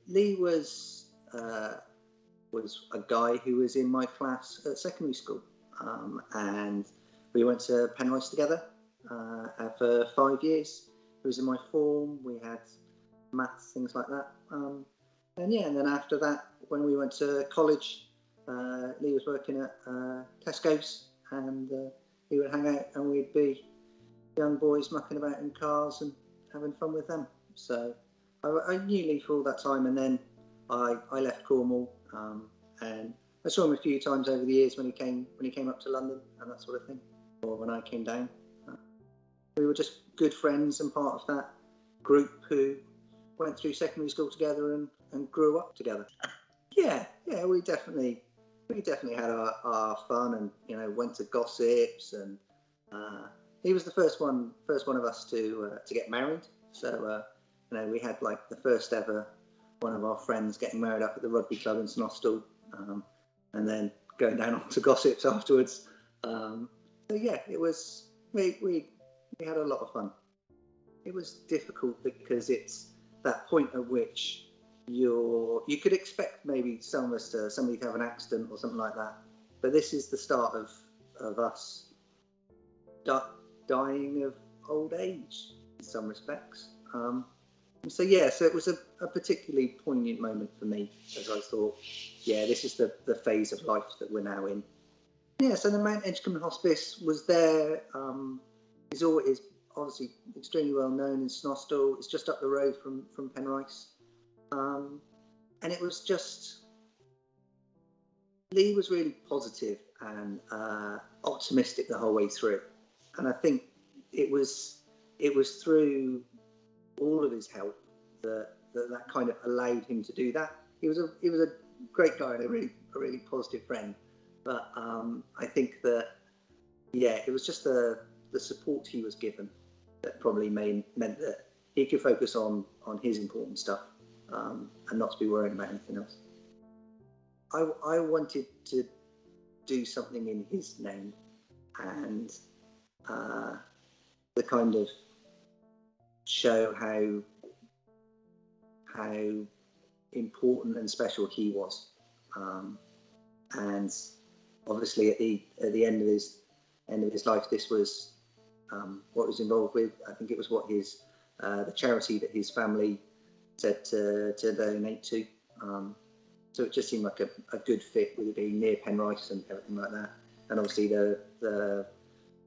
Lee was a guy who was in my class at secondary school, and we went to Penrice together for 5 years. He was in my form. We had maths, things like that. And then after that, when we went to college, Lee was working at Tesco's, and he would hang out, and we'd be young boys mucking about in cars and having fun with them. So I knew Lee for all that time, and then I left Cornwall, and I saw him a few times over the years when he came up to London and that sort of thing, or when I came down. We were just good friends and part of that group who went through secondary school together and grew up together. Yeah, we definitely had our fun, and went to gossips, and he was the first one of us to get married. So we had like the first ever one of our friends getting married up at the rugby club in Snostall, and then going down onto gossips afterwards. So yeah, it was we had a lot of fun. It was difficult because it's that point at which you could expect maybe somebody to have an accident or something like that, but this is the start of us dying of old age in some respects. So it was a particularly poignant moment for me, as I thought, yeah, this is the phase of life that we're now in. Yeah, so the Mount Edgecombe Hospice was there. Is obviously extremely well known in Snostall. It's just up the road from Penrice, and it was just Lee was really positive and optimistic the whole way through, and I think it was through all of his help that kind of allowed him to do that. He was a great guy and a really positive friend, but I think that it was just the support he was given that probably meant that he could focus on his important stuff, and not to be worried about anything else. I wanted to do something in his name, and the kind of show how important and special he was, and obviously at the end of his life, this was what was involved with. I think it was what his the charity that his family said to donate to. So it just seemed like a good fit with it being near Penrice and everything like that. And obviously the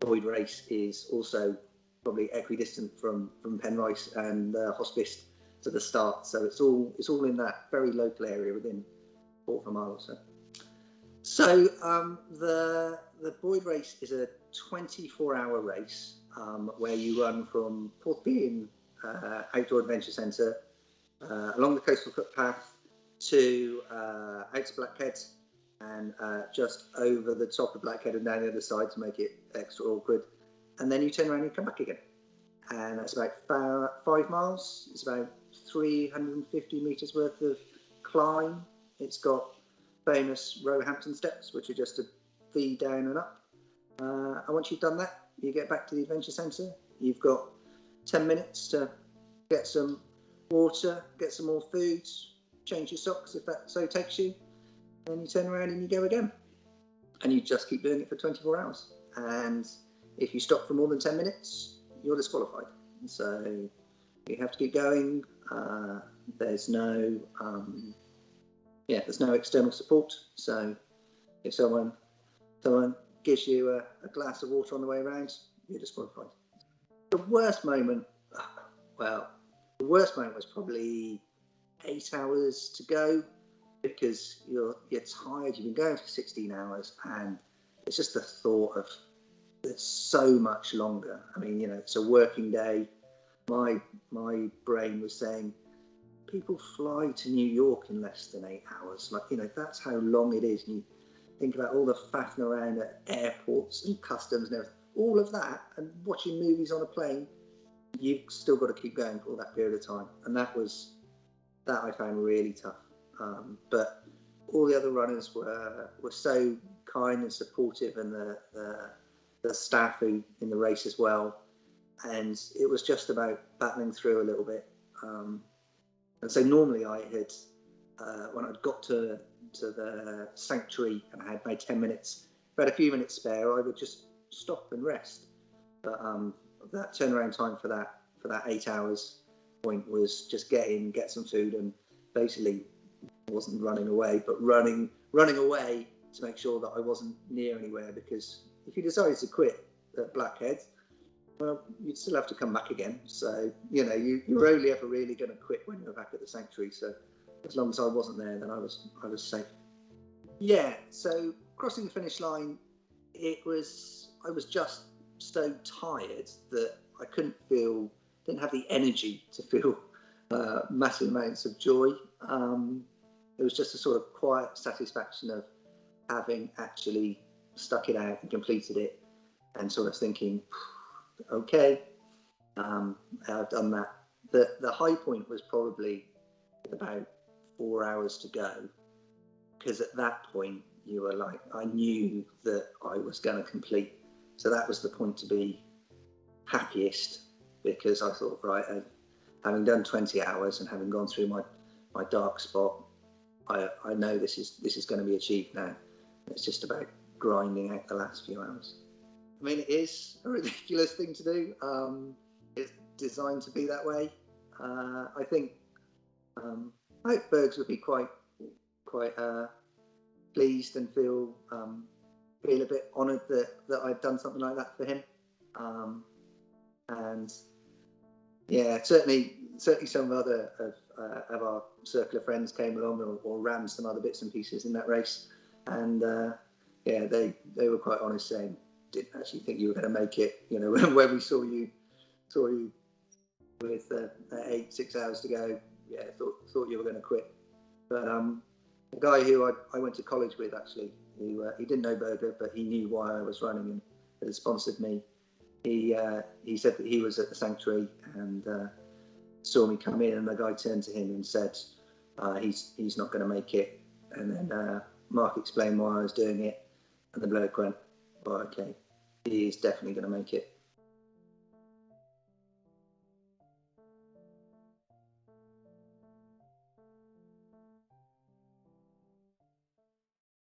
Boyd race is also probably equidistant from Penrice and Hospice to the start. So it's all in that very local area within a quarter of a mile or so. So the Boyd race is a 24-hour race where you run from Porthbeen Outdoor Adventure Centre along the coastal footpath to out to Blackhead, and just over the top of Blackhead and down the other side to make it extra awkward. And then you turn around and you come back again. And that's about 5 miles. It's about 350 metres worth of climb. It's got famous Roehampton steps, which are just a V down and up. And once you've done that, you get back to the Adventure Centre. You've got 10 minutes to get some water, get some more food, change your socks if that so takes you, and you turn around and you go again. And you just keep doing it for 24 hours. And if you stop for more than 10 minutes, you're disqualified. So you have to keep going. There's no external support. So if someone gives you a glass of water on the way around, you're disqualified. The worst moment was probably 8 hours to go, because you're tired. You've been going for 16 hours, and it's just the thought of it's so much longer. I mean, it's a working day. My brain was saying, people fly to New York in less than 8 hours. Like, that's how long it is. And you think about all the faffing around at airports and customs and everything. All of that, and watching movies on a plane, you've still got to keep going for all that period of time. And that I found really tough. But all the other runners were so kind and supportive, and the staff who in the race as well. And it was just about battling through a little bit. And so normally I had, when I'd got to the sanctuary and I had maybe 10 minutes, if I had a few minutes spare, I would just stop and rest. But that turnaround time for that 8 hours point was just get in, get some food, and basically wasn't running away, but running away to make sure that I wasn't near anywhere. Because if you decided to quit at Blackheads, well, you'd still have to come back again. So you're only ever really going to quit when you're back at the sanctuary. So as long as I wasn't there, then I was safe. Yeah. So crossing the finish line, I was just so tired that I didn't have the energy to feel massive amounts of joy. It was just a sort of quiet satisfaction of having actually stuck it out and completed it, and sort of thinking, okay, I've done that. The high point was probably about 4 hours to go, because at that point you were like, I knew that I was going to complete. So that was the point to be happiest, because I thought, right, having done 20 hours and having gone through my dark spot, I know this is going to be achieved now. It's just about grinding out the last few hours. I mean, it is a ridiculous thing to do. It's designed to be that way. I think I hope Bergs would be quite pleased and feel a bit honoured that I'd done something like that for him. And yeah, certainly some other of our circle of friends came along or ran some other bits and pieces in that race, and yeah, they were quite honest, saying didn't actually think you were going to make it. When we saw you with 6 hours to go, yeah, thought you were going to quit. But a guy who I went to college with, actually, who he didn't know Berger, but he knew why I was running and had sponsored me. He said that he was at the sanctuary and saw me come in, and the guy turned to him and said, he's not going to make it. And then Mark explained why I was doing it, and the bloke went, well, okay, he is definitely going to make it.